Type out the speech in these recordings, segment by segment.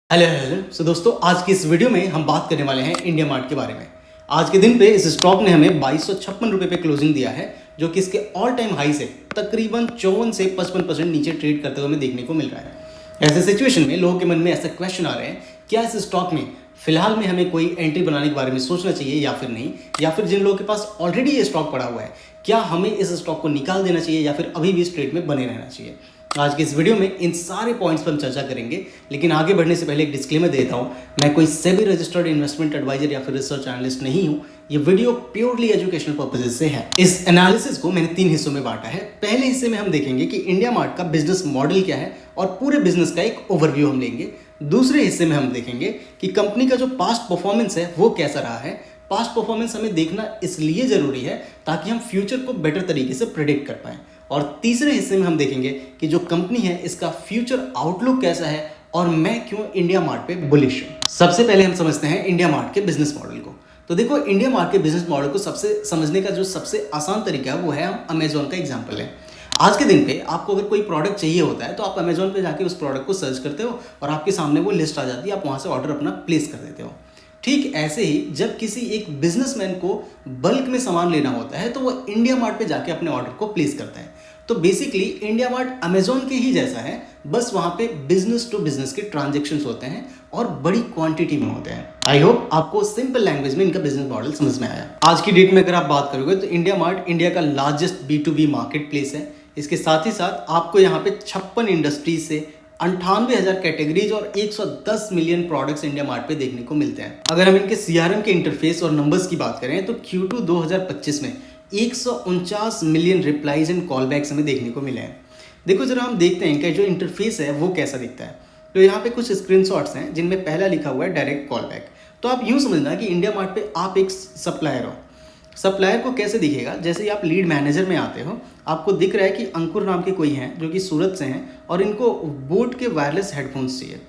Hello सो दोस्तों, आज की इस वीडियो में हम बात करने वाले हैं इंडिया मार्ट के बारे में। आज के दिन पे इस स्टॉक ने हमें 2256 रुपये पे क्लोजिंग दिया है, जो कि इसके ऑल टाइम हाई से तकरीबन 54 से 55% नीचे ट्रेड करते हुए हमें देखने को मिल रहा है। ऐसे सिचुएशन में लोगों के मन में ऐसा क्वेश्चन आ रहे हैं, क्या इस स्टॉक में फिलहाल में हमें कोई एंट्री बनाने के बारे में सोचना चाहिए या फिर नहीं, या फिर जिन लोगों के पास ऑलरेडी ये स्टॉक पड़ा हुआ है क्या हमें इस स्टॉक को निकाल देना चाहिए या फिर अभी भी इस ट्रेड में बने रहना चाहिए। आज के इस वीडियो में इन सारे पॉइंट्स पर हम चर्चा करेंगे, लेकिन आगे बढ़ने से पहले एक डिस्क्लेमर देता हूं, मैं कोई सेबी रजिस्टर्ड इन्वेस्टमेंट एडवाइजर या फिर रिसर्च एनालिस्ट नहीं हूं। ये वीडियो प्योरली एजुकेशनल पर्पसेस से है। इस एनालिसिस को मैंने 3 हिस्सों में बांटा है। पहले हिस्से में हम देखेंगे कि इंडिया मार्ट का बिजनेस मॉडल क्या है और पूरे बिजनेस का एक ओवरव्यू हम लेंगे। दूसरे हिस्से में हम देखेंगे कि कंपनी का जो पास्ट परफॉर्मेंस है वो कैसा रहा है। पास्ट परफॉर्मेंस हमें देखना इसलिए जरूरी है ताकि हम फ्यूचर को बेटर तरीके से प्रेडिक्ट कर पाएं। और तीसरे हिस्से में हम देखेंगे कि जो कंपनी है इसका फ्यूचर आउटलुक कैसा है और मैं क्यों इंडिया मार्ट पे बुलिश हूं। सबसे पहले हम समझते हैं इंडिया मार्ट के बिजनेस मॉडल को। तो देखो, इंडिया मार्ट के बिजनेस मॉडल को सबसे समझने का जो सबसे आसान तरीका है वो है हम अमेजोन का एग्जाम्पल है। आज के दिन पे आपको अगर कोई प्रोडक्ट चाहिए होता है तो आप अमेजोन पे जाके उस प्रोडक्ट को सर्च करते हो और आपके सामने वो लिस्ट आ जाती है, आप वहां से ऑर्डर अपना प्लेस कर देते हो। ठीक ऐसे ही जब किसी एक बिजनेसमैन को बल्क में सामान लेना होता है तो वो इंडिया मार्ट पे जाके अपने ऑर्डर को प्लेस करता है। तो बेसिकली इंडिया मार्ट अमेजोन के ही जैसा है, बस वहां पे बिजनेस टू बिजनेस के ट्रांजेक्शन्स होते हैं और बड़ी क्वांटिटी में होते हैं। आई होप आपको सिंपल लैंग्वेज में इनका बिजनेस मॉडल समझ में आया। आज की डेट में अगर आप बात करोगे तो इंडिया मार्ट इंडिया का लार्जेस्ट B2B मार्केट प्लेस है। इसके साथ ही साथ आपको यहाँ पे 56 इंडस्ट्रीज से 98,000 कैटेगरीज और 110 मिलियन प्रोडक्ट्स इंडिया मार्ट पे देखने को मिलते हैं। अगर हम इनके CRM के इंटरफेस और नंबर्स की बात करें तो Q2 2025 में 149 million replies and call backs हमें देखने को मिले हैं। देखो जरा हम देखते हैं कि जो इंटरफेस है वो कैसा दिखता है। तो यहाँ पे कुछ स्क्रीनशॉट्स हैं जिनमें पहला लिखा हुआ है डायरेक्ट कॉल बैक। तो आप यूँ समझना कि इंडिया मार्ट पे आप एक सप्लायर हो। सप्लायर को कैसे दिखेगा, जैसे ही आप लीड मैनेजर में आते हो आपको दिख रहा है कि अंकुर नाम के कोई हैं जो कि सूरत से हैं और इनको बोट के वायरलेस हेडफोन्स चाहिए।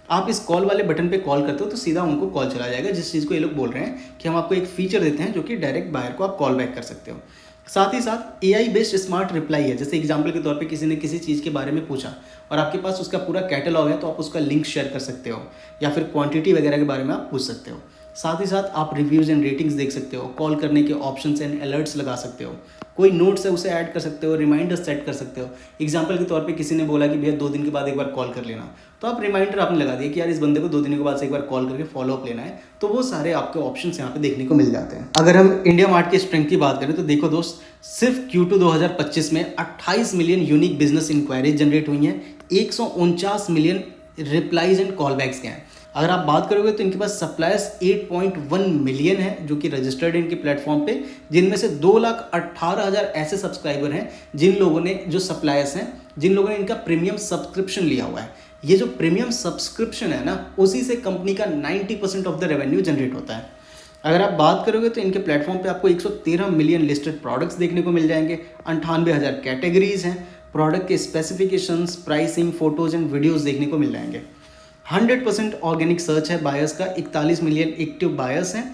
आप इस कॉल वाले बटन पे कॉल करते हो तो सीधा उनको कॉल चला जाएगा, जिस चीज़ को ये लोग बोल रहे हैं कि हम आपको एक फीचर देते हैं जो कि डायरेक्ट बायर को आप कॉल बैक कर सकते हो। साथ ही साथ AI बेस्ड स्मार्ट रिप्लाई है। जैसे एग्जांपल के तौर पे किसी ने किसी चीज़ के बारे में पूछा और आपके पास उसका पूरा कैटलॉग है तो आप उसका लिंक शेयर कर सकते हो या फिर क्वांटिटी वगैरह के बारे में आप पूछ सकते हो। साथ ही साथ आप रिव्यूज़ एंड रेटिंग्स देख सकते हो, कॉल करने के ऑप्शंस एंड अलर्ट्स लगा सकते हो, कोई नोट्स है उसे ऐड कर सकते हो, रिमाइंडर सेट कर सकते हो। एग्जांपल के तौर पे किसी ने बोला कि भैया 2 दिन के बाद एक बार कॉल कर लेना, तो आप रिमाइंडर आपने लगा दिया कि यार इस बंदे को 2 दिन के बाद से एक बार कॉल करके फॉलो अप लेना है। तो वो सारे आपके ऑप्शंस यहाँ पे देखने को मिल जाते हैं। अगर हम इंडिया मार्ट के स्ट्रेंथ की बात करें तो देखो दोस्त, सिर्फ Q2 2025 में 28 million unique business inquiries generate हुई हैं, 149 million replies and call backs के हैं। अगर आप बात करोगे तो इनके पास सप्लायर्स 8.1 मिलियन है जो कि रजिस्टर्ड इनके प्लेटफॉर्म पे, जिनमें से 2,18,000 ऐसे सब्सक्राइबर हैं जिन लोगों ने, जो सप्लायर्स हैं जिन लोगों ने इनका प्रीमियम सब्सक्रिप्शन लिया हुआ है। ये जो प्रीमियम सब्सक्रिप्शन है ना, उसी से कंपनी का 90% ऑफ द रेवेन्यू जनरेट होता है। अगर आप बात करोगे तो इनके प्लेटफॉर्म पे आपको 113 मिलियन लिस्टेड प्रोडक्ट्स देखने को मिल जाएंगे, 98,000 कैटेगरीज हैं, प्रोडक्ट के specifications, pricing, photos and videos देखने को मिल जाएंगे। 100% ऑर्गेनिक सर्च है बायर्स का, 41 मिलियन एक्टिव बायर्स हैं,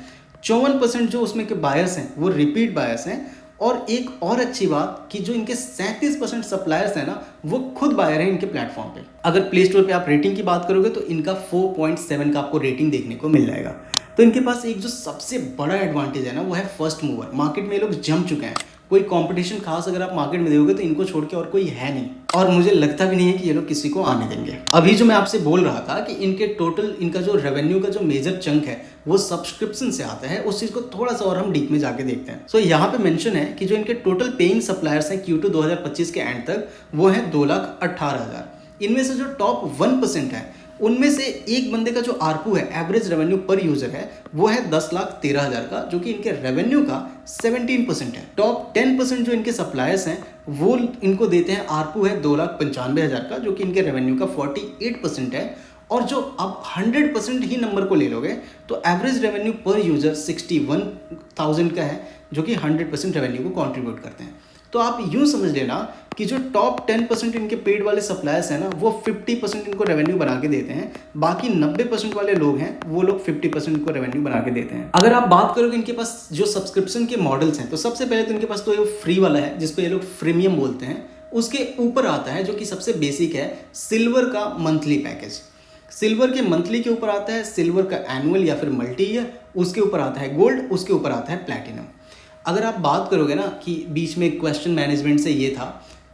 54% जो उसमें के बायर्स हैं वो रिपीट बायर्स हैं। और एक और अच्छी बात कि जो इनके 37% सप्लायर्स हैं ना, वो खुद बायर हैं इनके प्लेटफॉर्म पे। अगर प्ले स्टोर पे आप रेटिंग की बात करोगे तो इनका 4.7 का आपको रेटिंग देखने को मिल जाएगा। तो इनके पास एक जो सबसे बड़ा एडवांटेज है ना, वो है फर्स्ट मूवर। मार्केट में ये लोग जम चुके हैं, कोई कंपटीशन खास अगर आप मार्केट में देखोगे तो इनको छोड़ के और कोई है नहीं, और मुझे लगता भी नहीं है कि ये लोग किसी को आने देंगे। अभी जो मैं आपसे बोल रहा था कि इनके टोटल, इनका जो रेवेन्यू का जो मेजर चंक है वो सब्सक्रिप्शन से आता है, उस चीज को थोड़ा सा और हम डीप में जाके देखते हैं। सो यहाँ पे मेंशन है कि जो इनके टोटल पेइंग सप्लायर्स हैं Q2 2025 के एंड तक, वो है 2,18,000। इनमें से जो टॉप 1% है उनमें से एक बंदे का जो आरपू है, एवरेज रेवेन्यू पर यूजर है, वो है 10,13,000 का, जो कि इनके रेवेन्यू का 17% है। टॉप 10% जो इनके सप्लायर्स हैं वो इनको देते हैं, आरपू है 2,95,000 का, जो कि इनके रेवेन्यू का 48% है। और जो आप 100% ही नंबर को ले लोगे तो एवरेज रेवेन्यू पर यूजर 61,000 का है, जो कि 100% रेवेन्यू को कंट्रीब्यूट करते हैं। तो आप यूं समझ लेना कि जो टॉप 10% इनके पेड वाले सप्लायर्स हैं ना, वो 50% इनको रेवेन्यू बना के देते हैं। बाकी 90% वाले लोग हैं वो लोग 50% इनको रेवेन्यू बना के देते हैं। अगर आप बात करोगे इनके पास जो सब्सक्रिप्शन के मॉडल्स हैं, तो सबसे पहले तो इनके पास तो ये फ्री वाला है जिसको ये लोग फ्रीमियम बोलते हैं। उसके ऊपर आता है जो कि सबसे बेसिक है, सिल्वर का मंथली पैकेज। सिल्वर के मंथली के ऊपर आता है, सिल्वर का एनुअल या फिर मल्टी ईयर, उसके ऊपर आता है गोल्ड, उसके ऊपर आता है प्लैटिनम। अगर आप बात करोगे ना कि बीच में क्वेश्चन मैनेजमेंट से ये था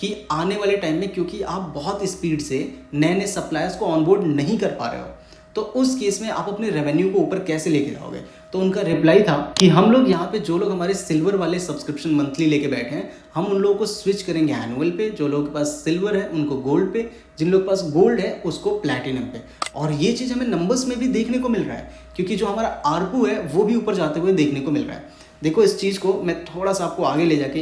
कि आने वाले टाइम में क्योंकि आप बहुत स्पीड से नए नए सप्लायर्स को ऑनबोर्ड नहीं कर पा रहे हो, तो उस केस में आप अपने रेवेन्यू को ऊपर कैसे लेके जाओगे। तो उनका रिप्लाई था कि हम लोग यहाँ पे जो लोग हमारे सिल्वर वाले सब्सक्रिप्शन मंथली लेके बैठे हैं, हम उन लोगों को स्विच करेंगे एनुअल पे, जो लोगों के पास सिल्वर है उनको गोल्ड पे, जिन लोगों के पास गोल्ड है उसको प्लैटिनम पे। और ये चीज़ हमें नंबर्स में भी देखने को मिल रहा है, क्योंकि जो हमारा आरपू है वो भी ऊपर जाते हुए देखने को मिल रहा है। देखो इस चीज़ को मैं थोड़ा सा आपको आगे ले जाके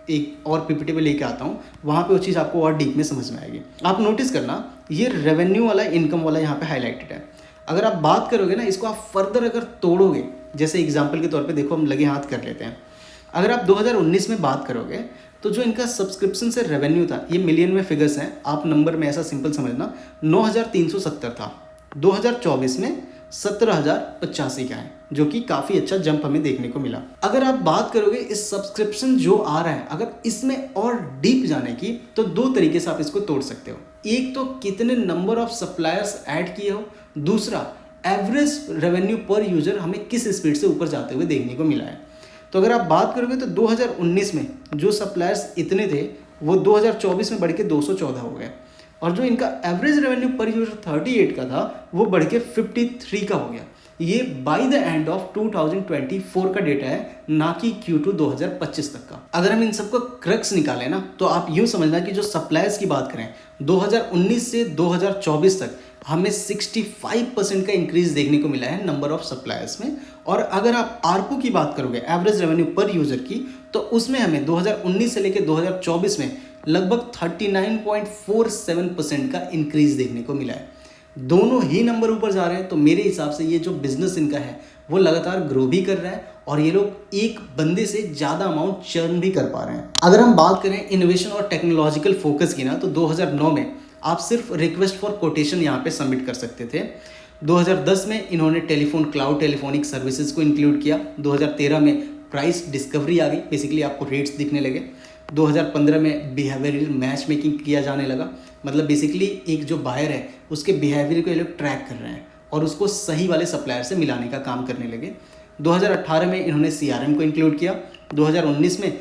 एक और पीपीटी पे लेके आता हूँ, वहाँ पे वो चीज़ आपको और डीप में समझ में आएगी। आप नोटिस करना ये रेवेन्यू वाला, इनकम वाला यहाँ पे हाईलाइटेड है। अगर आप बात करोगे ना, इसको आप फर्दर अगर तोड़ोगे, जैसे एग्जांपल के तौर पे देखो हम लगे हाथ कर लेते हैं। अगर आप 2019 में बात करोगे तो जो इनका सब्सक्रिप्शन से रेवेन्यू था, ये मिलियन में फिगर्स हैं, आप नंबर में ऐसा सिंपल समझना, 9,370 था। 2024 में 17,085 का है, जो कि काफ़ी अच्छा जंप हमें देखने को मिला। अगर आप बात करोगे इस सब्सक्रिप्शन जो आ रहा है, अगर इसमें और डीप जाने की, तो दो तरीके से आप इसको तोड़ सकते हो। एक तो कितने नंबर ऑफ सप्लायर्स ऐड किए हो, दूसरा एवरेज रेवेन्यू पर यूजर हमें किस स्पीड से ऊपर जाते हुए देखने को मिला है। तो अगर आप बात करोगे तो 2019 में जो सप्लायर्स इतने थे वो 2024 में बढ़ के 214 हो गए, और जो इनका एवरेज रेवेन्यू पर यूजर 38 का था वो बढ़ के 53 का हो गया। ये बाय द एंड ऑफ 2024 का डेटा है, ना कि Q2 2025 तक का। अगर हम इन सबको क्रक्स निकालें ना, तो आप यूं समझना कि जो सप्लायर्स की बात करें 2019 से 2024 तक हमें 65% का इंक्रीज देखने को मिला है नंबर ऑफ सप्लायर्स में। और अगर आप आरपू की बात करोगे, एवरेज रेवेन्यू पर यूजर की, तो उसमें हमें 2019 से लेकर 2024 में लगभग 39.47% का इंक्रीज देखने को मिला है। दोनों ही नंबर ऊपर जा रहे हैं, तो मेरे हिसाब से ये जो बिजनेस इनका है वो लगातार ग्रो भी कर रहा है, और ये लोग एक बंदे से ज़्यादा अमाउंट चर्न भी कर पा रहे हैं। अगर हम बात करें इनोवेशन और टेक्नोलॉजिकल फोकस की ना, तो 2009 में आप सिर्फ रिक्वेस्ट फॉर कोटेशन यहाँ पे सबमिट कर सकते थे। 2010 में इन्होंने टेलीफोन क्लाउड टेलीफोनिक सर्विसेज को इंक्लूड किया। 2013 में प्राइस डिस्कवरी आ गई, बेसिकली आपको रेट्स दिखने लगे। 2015 में बिहेवियरल मैच मेकिंग किया जाने लगा, मतलब बेसिकली एक जो बायर है उसके बिहेवियर को ये लोग ट्रैक कर रहे हैं और उसको सही वाले सप्लायर से मिलाने का काम करने लगे। 2018 में इन्होंने CRM को इंक्लूड किया। 2019 में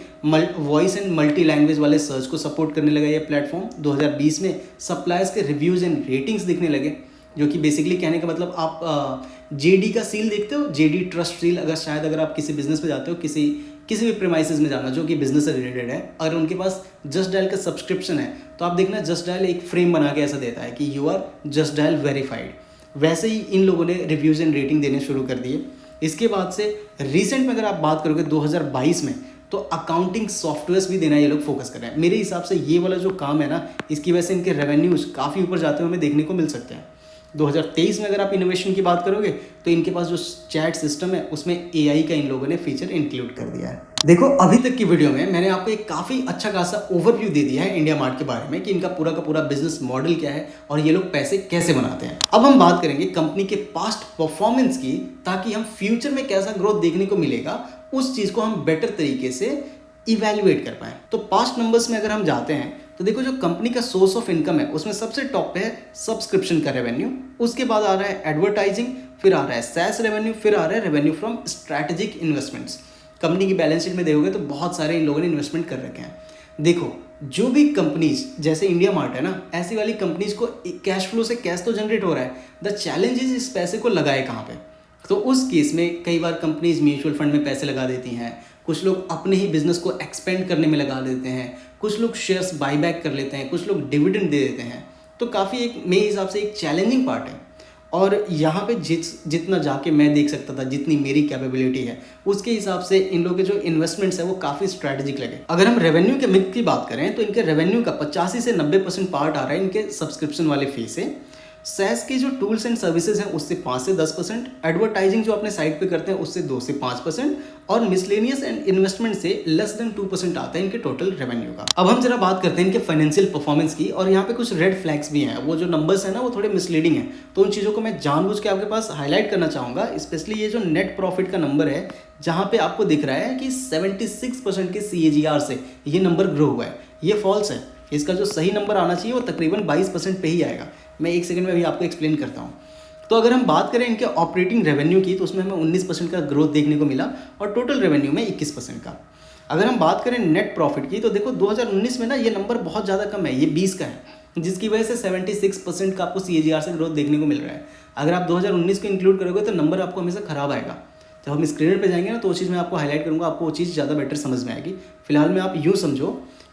वॉइस एंड मल्टी लैंग्वेज वाले सर्च को सपोर्ट करने लगा ये प्लेटफॉर्म। 2020 में सप्लायर्स के रिव्यूज़ एंड रेटिंग्स दिखने लगे, जो कि बेसिकली कहने का मतलब आप JD का सील देखते हो, JD ट्रस्ट सील। अगर आप किसी बिजनेस पे जाते हो, किसी भी प्रेमाइसेस में जाना जो कि बिजनेस से रिलेटेड है, अगर उनके पास जस्ट डायल का सब्सक्रिप्शन है, तो आप देखना जस्ट डायल एक फ्रेम बना के ऐसा देता है कि you are just dial verified. वैसे ही इन लोगों ने रिव्यूज़ एंड रेटिंग देने शुरू कर दिए। इसके बाद से रिसेंट में अगर आप बात करोगे 2022 में, तो अकाउंटिंग सॉफ्टवेयर्स भी देना ये लोग फोकस कर रहे हैं। मेरे हिसाब से ये वाला जो काम है ना, इसकी वजह से इनके रेवेन्यूज़ काफ़ी ऊपर जाते हुए हमें देखने को मिल सकते हैं। 2023 में अगर आप इनोवेशन की बात करोगे, तो इनके पास जो चैट सिस्टम है उसमें AI का इन लोगों ने फीचर इंक्लूड कर दिया है। देखो अभी तक की वीडियो में मैंने आपको एक काफ़ी अच्छा खासा ओवरव्यू दे दिया है इंडिया मार्ट के बारे में, कि इनका पूरा का पूरा बिजनेस मॉडल क्या है और ये लोग पैसे कैसे बनाते हैं। अब हम बात करेंगे कंपनी के पास्ट परफॉर्मेंस की, ताकि हम फ्यूचर में कैसा ग्रोथ देखने को मिलेगा उस चीज़ को हम बेटर तरीके से इवेल्युएट कर पाएँ। तो पास्ट नंबर्स में अगर हम जाते हैं, तो देखो जो कंपनी का सोर्स ऑफ इनकम है उसमें सबसे टॉप पे है सब्सक्रिप्शन का रेवेन्यू, उसके बाद आ रहा है एडवर्टाइजिंग, फिर आ रहा है सैस रेवेन्यू, फिर आ रहा है revenue from strategic investments. Company की बैलेंस शीट में देखोगे तो बहुत सारे इन लोगों ने इन्वेस्टमेंट कर रखे हैं। देखो जो भी कंपनीज जैसे इंडिया मार्ट है ना, ऐसी वाली कंपनीज को कैश फ्लो से कैश तो जनरेट हो रहा है, द चैलेंज इज इस पैसे को लगाए कहाँ पे। तो उस केस में कई बार कंपनीज म्यूचुअल फंड में पैसे लगा देती हैं, कुछ लोग अपने ही बिजनेस को एक्सपेंड करने में लगा देते हैं, कुछ लोग शेयर्स बाईबैक कर लेते हैं, कुछ लोग डिविडेंड दे देते हैं। तो काफ़ी एक मेरे हिसाब से एक चैलेंजिंग पार्ट है। और यहाँ पे जितना जाके मैं देख सकता था, जितनी मेरी कैपेबिलिटी है, उसके हिसाब से इन लोगों के जो इन्वेस्टमेंट्स है वो काफ़ी स्ट्रैटेजिक लगे। अगर हम रेवेन्यू के मिक्स की बात करें, तो इनके रेवेन्यू का 85 से 90% पार्ट आ रहा है इनके सब्सक्रिप्शन वाले फी से। सैस की जो टूल्स एंड सर्विसेज हैं उससे 5 से 10%, एडवर्टाइजिंग जो अपने साइट पे करते हैं उससे 2 से 5%, और मिसलेनियस एंड इन्वेस्टमेंट से लेस देन 2% आता है इनके टोटल रेवेन्यू का। अब हम जरा बात करते हैं इनके फाइनेंशियल परफॉर्मेंस की, और यहाँ पे कुछ रेड फ्लैग्स भी हैं। वो जो नंबर्स हैं ना वो थोड़े मिसलीडिंग हैं, तो उन चीज़ों को मैं जानबूझ के आपके पास हाईलाइट करना चाहूँगा। स्पेशली ये जो नेट प्रॉफिट का नंबर है, जहाँ पे आपको दिख रहा है कि 76% के CAGR से ये नंबर ग्रो हुआ है, ये फॉल्स है। इसका जो सही नंबर आना चाहिए वो तकरीबन 22% पे ही आएगा। मैं एक सेकंड में अभी आपको एक्सप्लेन करता हूँ। तो अगर हम बात करें इनके ऑपरेटिंग रेवेन्यू की, तो उसमें हमें 19% का ग्रोथ देखने को मिला और टोटल रेवेन्यू में 21% का। अगर हम बात करें नेट प्रॉफिट की, तो देखो 2019 में ना ये नंबर बहुत ज़्यादा कम है, ये 20 का है, जिसकी वजह से 76% का आपको CAGR से ग्रोथ देखने को मिल रहा है। अगर आप 2019 को इंक्लूड करोगे तो नंबर आपको हमेशा खराब आएगा। जब हम स्क्रीन पे जाएंगे ना तो वो चीज़ मैं आपको हाईलाइट करूँगा, आपको वो चीज़ ज़्यादा बेटर समझ में आएगी। फिलहाल में आप यूँ समझो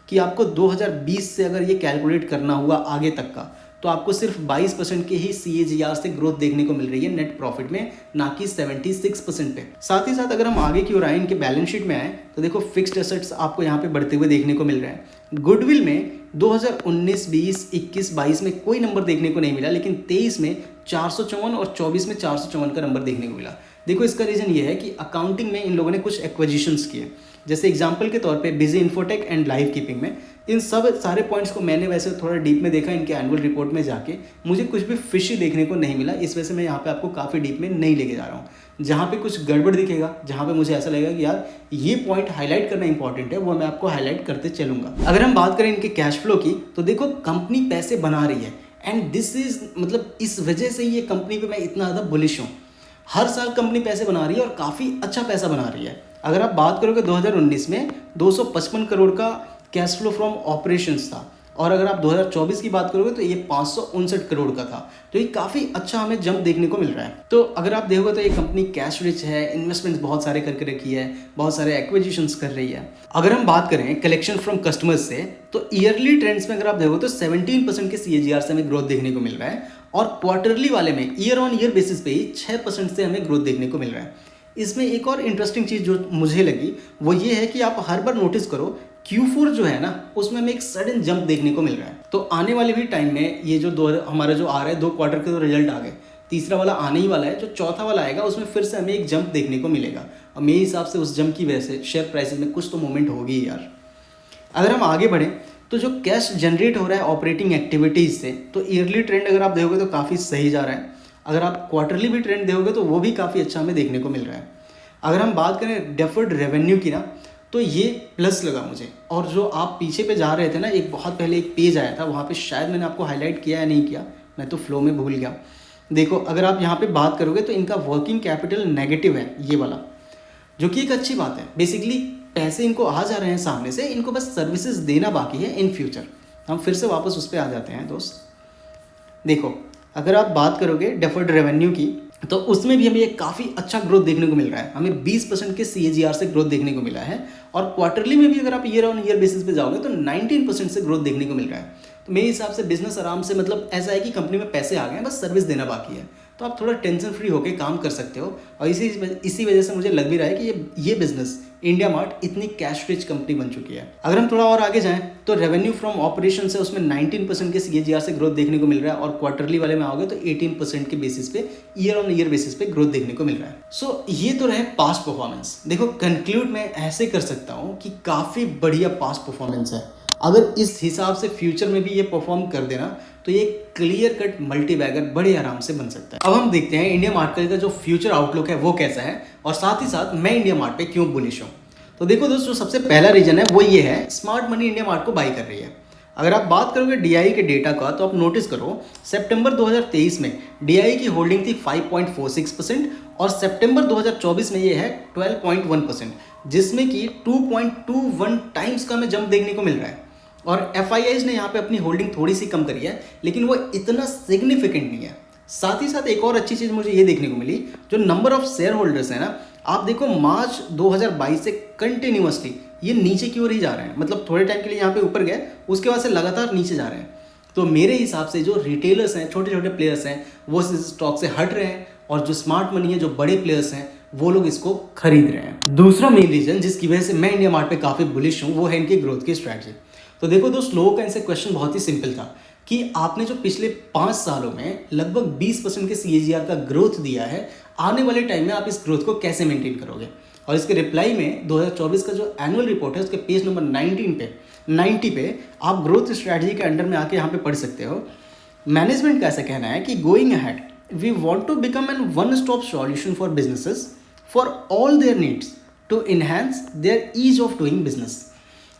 कि आपको 2020 से अगर ये कैलकुलेट करना हुआ आगे तक का, तो आपको सिर्फ 22% के ही CAGR से ग्रोथ देखने को मिल रही है नेट प्रॉफिट में, ना कि 76% पे। साथ ही साथ अगर हम आगे की ओर आए, इनके बैलेंस शीट में आए, तो देखो फिक्स्ड एसेट्स आपको यहाँ पे बढ़ते हुए देखने को मिल रहे हैं। गुडविल में 2019, 20, 21, 22 में कोई नंबर देखने को नहीं मिला, लेकिन 23 में 454 और 24 में 454 का नंबर देखने को मिला। देखो इसका रीज़न ये है कि अकाउंटिंग में इन लोगों ने कुछ एक्विजिशंस किए, जैसे एग्जांपल के तौर पे busy infotech and live keeping में। इन सब सारे पॉइंट्स को मैंने वैसे थोड़ा डीप में देखा इनके एनुअल रिपोर्ट में जाके, मुझे कुछ भी फिशी देखने को नहीं मिला। इस वजह से मैं यहाँ पे आपको काफ़ी डीप में नहीं लेके जा रहा हूँ। जहाँ पे कुछ गड़बड़ दिखेगा, जहाँ पे मुझे ऐसा लगेगा कि यार ये पॉइंट हाईलाइट करना इंपॉर्टेंट है, वो मैं आपको हाईलाइट करते चलूँगा। अगर हम बात करें इनके कैश फ्लो की, तो देखो कंपनी पैसे बना रही है, एंड दिस इज़ मतलब इस वजह से ये कंपनी पर मैं इतना ज़्यादा बुलिश हूँ। हर साल कंपनी पैसे बना रही है और काफ़ी अच्छा पैसा बना रही है। अगर आप बात करोगे 2019 में 255 करोड़ का कैश फ्लो फ्रॉम ऑपरेशंस था, और अगर आप 2024 की बात करोगे तो ये 559 करोड़ का था। तो ये काफ़ी अच्छा हमें जंप देखने को मिल रहा है। तो अगर आप देखोगे तो ये कंपनी कैश रिच है, इन्वेस्टमेंट्स बहुत सारे करके रखी है, बहुत सारे एक्विजिशंस कर रही है। अगर हम बात करें कलेक्शन फ्रॉम कस्टमर्स से, तो ईयरली ट्रेंड्स में अगर आप देखोगे तो 17% के CAGR से हमें ग्रोथ देखने को मिल रहा है, और क्वार्टरली वाले में ईयर ऑन ईयर बेसिस पे ही 6% से हमें ग्रोथ देखने को मिल रहा है। इसमें एक और इंटरेस्टिंग चीज़ जो मुझे लगी वो ये है कि आप हर बार नोटिस करो Q4 जो है ना, उसमें हमें एक सडन जंप देखने को मिल रहा है। तो आने वाले भी टाइम में ये जो हमारा जो आ रहा है 2 क्वार्टर के जो रिजल्ट आ गए, तीसरा वाला आने ही वाला है, जो चौथा वाला आएगा उसमें फिर से हमें एक जंप देखने को मिलेगा। और मेरे हिसाब से उस जंप की वजह से शेयर प्राइसेस में कुछ तो मूवमेंट होगी यार। अगर हम आगे बढ़ें तो जो कैश जनरेट हो रहा है ऑपरेटिंग एक्टिविटीज़ से, तो ईयरली ट्रेंड अगर आप देखोगे तो काफ़ी सही जा रहा है। अगर आप क्वार्टरली भी ट्रेंड देखोगे तो वो भी काफ़ी अच्छा हमें देखने को मिल रहा है। अगर हम बात करें डेफर्ड रेवेन्यू की ना, तो ये प्लस लगा मुझे। और जो आप पीछे पे जा रहे थे ना, एक बहुत पहले एक पेज आया था, वहाँ पे शायद मैंने आपको हाईलाइट किया या नहीं किया, मैं तो फ्लो में भूल गया। देखो अगर आप यहाँ पे बात करोगे तो इनका वर्किंग कैपिटल नेगेटिव है ये वाला, जो कि एक अच्छी बात है। बेसिकली पैसे इनको आ जा रहे हैं सामने से, इनको बस सर्विसेज देना बाकी है इन फ्यूचर। हम फिर से वापस उस पर आ जाते हैं दोस्त। देखो अगर आप बात करोगे डेफर्ड रेवेन्यू की, तो उसमें भी हमें एक काफ़ी अच्छा ग्रोथ देखने को मिल रहा है। हमें 20% के CAGR से ग्रोथ देखने को मिला है, और क्वार्टरली में भी अगर आप ईयर ऑन ईयर बेसिस पे जाओगे तो 19% से ग्रोथ देखने को मिल रहा है। तो मेरे हिसाब से बिजनेस आराम से, मतलब ऐसा है कि कंपनी में पैसे आ गए हैं, बस सर्विस देना बाकी है। तो आप थोड़ा टेंशन फ्री होकर काम कर सकते हो। और इसी वजह से मुझे लग भी रहा है कि ये बिजनेस इंडिया मार्ट इतनी कैश रिच कंपनी बन चुकी है। अगर हम थोड़ा और आगे जाएं तो रेवेन्यू फ्रॉम ऑपरेशन से उसमें 19% के CAGR से ग्रोथ देखने को मिल रहा है, और क्वार्टरली वाले में आओगे तो 18% के बेसिस पे, ईयर ऑन ईयर बेसिस पे ग्रोथ देखने को मिल रहा है। सो ये तो रहे पास्ट परफॉर्मेंस। देखो कंक्लूड मैं ऐसे कर सकता हूँ कि काफ़ी बढ़िया पास्ट परफॉर्मेंस है। अगर इस हिसाब से फ्यूचर में भी ये परफॉर्म कर देना तो ये क्लियर कट मल्टी बैगर बड़े आराम से बन सकता है। अब हम देखते हैं इंडिया मार्ट का जो फ्यूचर आउटलुक है वो कैसा है, और साथ ही साथ मैं इंडिया मार्ट पे क्यों बुलिश हूँ। तो देखो दोस्तों, सबसे पहला रीजन है वो ये है, स्मार्ट मनी इंडिया मार्ट को बाई कर रही है। अगर आप बात करोगे DI के डेटा का, तो आप नोटिस करो सितंबर 2023 में DI की होल्डिंग थी 5.46%, और सितंबर 2024 में ये है 12.1%, जिसमें कि 2.21 टाइम्स का हमें जंप देखने को मिल रहा है। और FIIs ने यहाँ पे अपनी होल्डिंग थोड़ी सी कम करी है, लेकिन वो इतना सिग्निफिकेंट नहीं है। साथ ही साथ एक और अच्छी चीज़ मुझे ये देखने को मिली, जो नंबर ऑफ शेयर होल्डर्स है ना, आप देखो मार्च 2022 से कंटिन्यूअसली ये नीचे की ओर ही जा रहे हैं। मतलब थोड़े टाइम के लिए यहाँ पे ऊपर गए, उसके बाद से लगातार नीचे जा रहे हैं। तो मेरे हिसाब से जो रिटेलर्स हैं, छोटे छोटे प्लेयर्स हैं, वो इस स्टॉक से हट रहे हैं, और जो स्मार्ट मनी है, जो बड़े प्लेयर्स हैं, वो लोग इसको खरीद रहे हैं। दूसरा मेन रीजन जिसकी वजह से मैं इंडिया मार्ट पे काफ़ी बुलिश हूँ, वो है इनकी ग्रोथ की स्ट्रैटेजी। तो देखो दोस्त, लोगों का इनसे क्वेश्चन बहुत ही सिंपल था कि आपने जो पिछले 5 सालों में लगभग 20% के CAGR का ग्रोथ दिया है, आने वाले टाइम में आप इस ग्रोथ को कैसे मेंटेन करोगे। और इसके रिप्लाई में 2024 का जो एनुअल रिपोर्ट है, उसके पेज नंबर 90 पे आप ग्रोथ स्ट्रैटेजी के अंडर में आके यहाँ पे पढ़ सकते हो। मैनेजमेंट का ऐसा कहना है कि going ahead we want to become an one stop solution for businesses for all their needs to enhance their ease of doing business.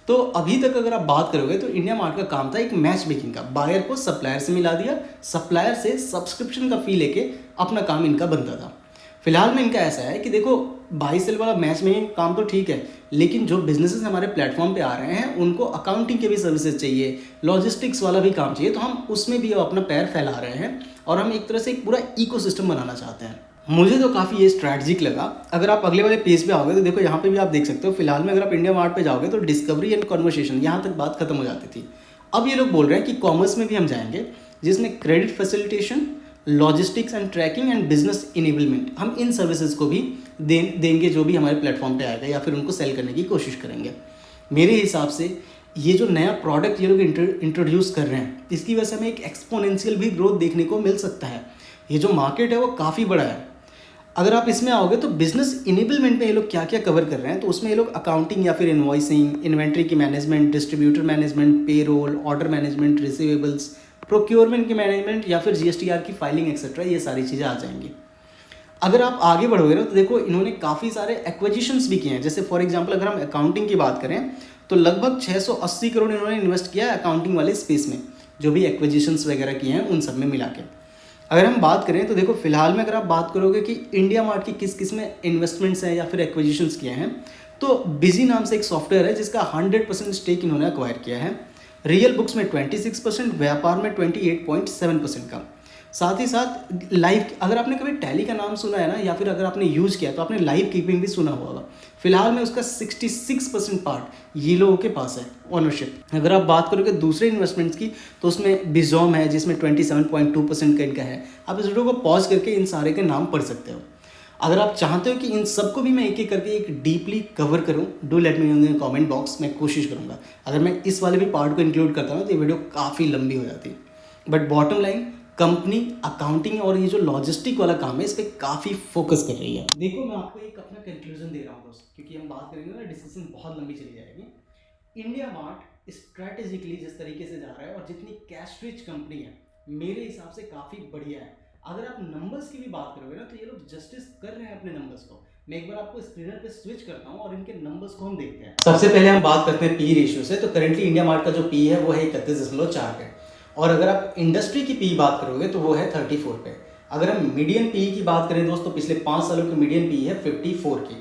तो अभी तक अगर आप बात करोगे तो इंडिया मार्ट का काम था एक मैच मेकिंग का, बायर को सप्लायर से मिला दिया, सप्लायर से सब्सक्रिप्शन का फी लेके अपना काम इनका बनता था। फिलहाल में इनका ऐसा है कि देखो बाई सेल वाला मैच मेकिंग काम तो ठीक है, लेकिन जो बिजनेसेस हमारे प्लेटफॉर्म पे आ रहे हैं उनको अकाउंटिंग के भी सर्विसेज चाहिए, लॉजिस्टिक्स वाला भी काम चाहिए, तो हम उसमें भी अपना पैर फैला रहे हैं और हम एक तरह से एक पूरा इकोसिस्टम बनाना चाहते हैं। मुझे तो काफ़ी ये स्ट्रैटेजिक लगा। अगर आप अगले वाले पेज पे आओगे तो देखो यहाँ पे भी आप देख सकते हो, फिलहाल में अगर आप इंडिया मार्ट पे जाओगे तो डिस्कवरी एंड कन्वर्सेशन यहाँ तक बात खत्म हो जाती थी। अब ये लोग बोल रहे हैं कि कॉमर्स में भी हम जाएंगे, जिसमें credit facilitation, logistics and tracking and business enablement, हम इन सर्विसेज को भी देंगे जो भी हमारे प्लेटफॉर्म पे आएगा, या फिर उनको सेल करने की कोशिश करेंगे। मेरे हिसाब से ये जो नया प्रोडक्ट ये लोग इंट्रोड्यूस कर रहे हैं, इसकी वजह से हमें एक एक्सपोनेंशियल भी ग्रोथ देखने को मिल सकता है। ये जो मार्केट है वो काफ़ी बड़ा है। अगर आप इसमें आओगे तो बिजनेस इनेबलमेंट में ये लोग क्या क्या कवर कर रहे हैं, तो उसमें ये लोग अकाउंटिंग या फिर इन्वॉइसिंग, इन्वेंट्री की management, distributor management, payroll, order management, receivables, procurement की मैनेजमेंट या फिर जीएसटीआर की फाइलिंग एक्सेट्रा, ये सारी चीज़ें आ जाएंगी। अगर आप आगे बढ़ोगे ना तो देखो इन्होंने काफ़ी सारे एक्विजिशंस भी किए हैं। जैसे फॉर एग्जांपल अगर हम अकाउंटिंग की बात करें तो लगभग 680 करोड़ इन्होंने इन्वेस्ट किया है अकाउंटिंग वाले स्पेस में, जो भी एक्विजिशंस वगैरह किए हैं उन सब में मिला के। अगर हम बात करें तो देखो फिलहाल में अगर आप बात करोगे कि इंडिया मार्ट की किस किस में इन्वेस्टमेंट्स हैं या फिर एक्विजिशंस किए हैं, तो बिजी नाम से एक सॉफ्टवेयर है जिसका 100% स्टेक इन्होंने एक्वायर किया है। रियल बुक्स में 26%, व्यापार में 28.7% का। साथ ही साथ लाइव, अगर आपने कभी टैली का नाम सुना है ना, या फिर अगर आपने यूज़ किया तो आपने लाइव कीपिंग भी सुना होगा। फिलहाल में उसका 66% पार्ट ये लोगों के पास है ओनरशिप। अगर आप बात करोगे दूसरे इन्वेस्टमेंट्स की तो उसमें बिजॉम है जिसमें 27.2% का इनका है। आप इस वीडियो को पॉज करके इन सारे के नाम पढ़ सकते हो। अगर आप चाहते हो कि इन सबको भी मैं एक एक करके एक डीपली कवर करूं, do let me know in comment box, मैं कोशिश करूंगा। अगर मैं इस वाले भी पार्ट को इंक्लूड करता हूं तो ये वीडियो काफ़ी लंबी हो जाती, but bottom line company accounting और ये जो लॉजिस्टिक वाला काम है इस पर काफ़ी फोकस कर रही है। देखो मैं आपको एक अपना कंक्लूजन दे रहा हूँ दोस्त, क्योंकि हम बात करेंगे ना डिस्कशन बहुत लंबी चली जाएगी। इंडिया मार्ट स्ट्रैटेजिकली जिस तरीके से जा रहा है और जितनी कैश रिच कंपनी है, मेरे हिसाब से काफ़ी बढ़िया है। अगर आप नंबर्स की भी बात करोगे ना तो ये लोग जस्टिस कर रहे हैं अपने नंबर्स को। मैं एक बार आपको स्क्रीनर पे स्विच करता हूँ और इनके नंबर्स को हम देखते हैं। सबसे पहले हम बात करते हैं पी रेशियो से। तो करेंटली इंडिया मार्ट का जो पी है वो है 31.4 पे, और अगर आप इंडस्ट्री की पी बात करोगे तो वो है 34 पे। अगर हम मीडियन पी की बात करें दोस्तों, पिछले 5 सालों की मीडियन पी है 54 की।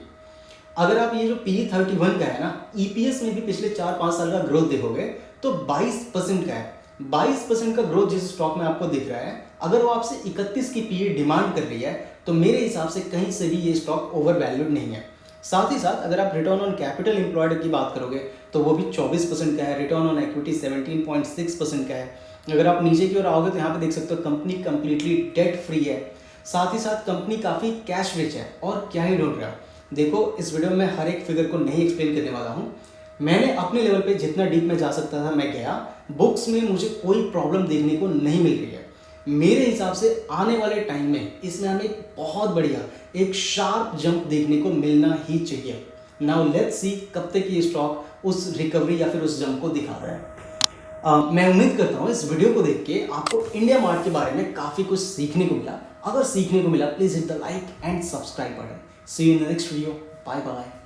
अगर आप ये जो पी 31 का है ना, ईपीएस में भी पिछले 4-5 साल का ग्रोथ देखोगे तो 22% का है। 22% का ग्रोथ जिस स्टॉक में आपको दिख रहा है, अगर वो आपसे 31 की पी डिमांड कर रही है तो मेरे हिसाब से कहीं से भी ये स्टॉक ओवर वैल्यूड नहीं है। साथ ही साथ अगर आप रिटर्न ऑन कैपिटल एम्प्लॉयड की बात करोगे तो वो भी 24% का है, रिटर्न ऑन इक्विटी 17.6% का है। अगर आप नीचे की ओर आओगे तो यहाँ पे देख सकते हो कंपनी कंप्लीटली डेट फ्री है। साथ ही साथ कंपनी काफ़ी कैश रिच है। और क्या ही ढूंढ रहा है, देखो इस वीडियो में हर एक फिगर को नहीं एक्सप्लेन करने वाला हूँ। मैंने अपने लेवल पे जितना डीप में जा सकता था मैं गया। बुक्स में मुझे कोई प्रॉब्लम देखने को नहीं मिल रही है। मेरे हिसाब से आने वाले टाइम में इसमें हमें एक बहुत बढ़िया एक शार्प जंप देखने को मिलना ही चाहिए। नाउ लेट्स सी कब तक ये स्टॉक उस रिकवरी या फिर उस जंप को दिखा रहा है। मैं उम्मीद करता हूँ इस वीडियो को देख के आपको इंडिया मार्ट के बारे में काफ़ी कुछ सीखने को मिला। अगर सीखने को मिला please hit the like and subscribe button. See you in the next video. Bye bye.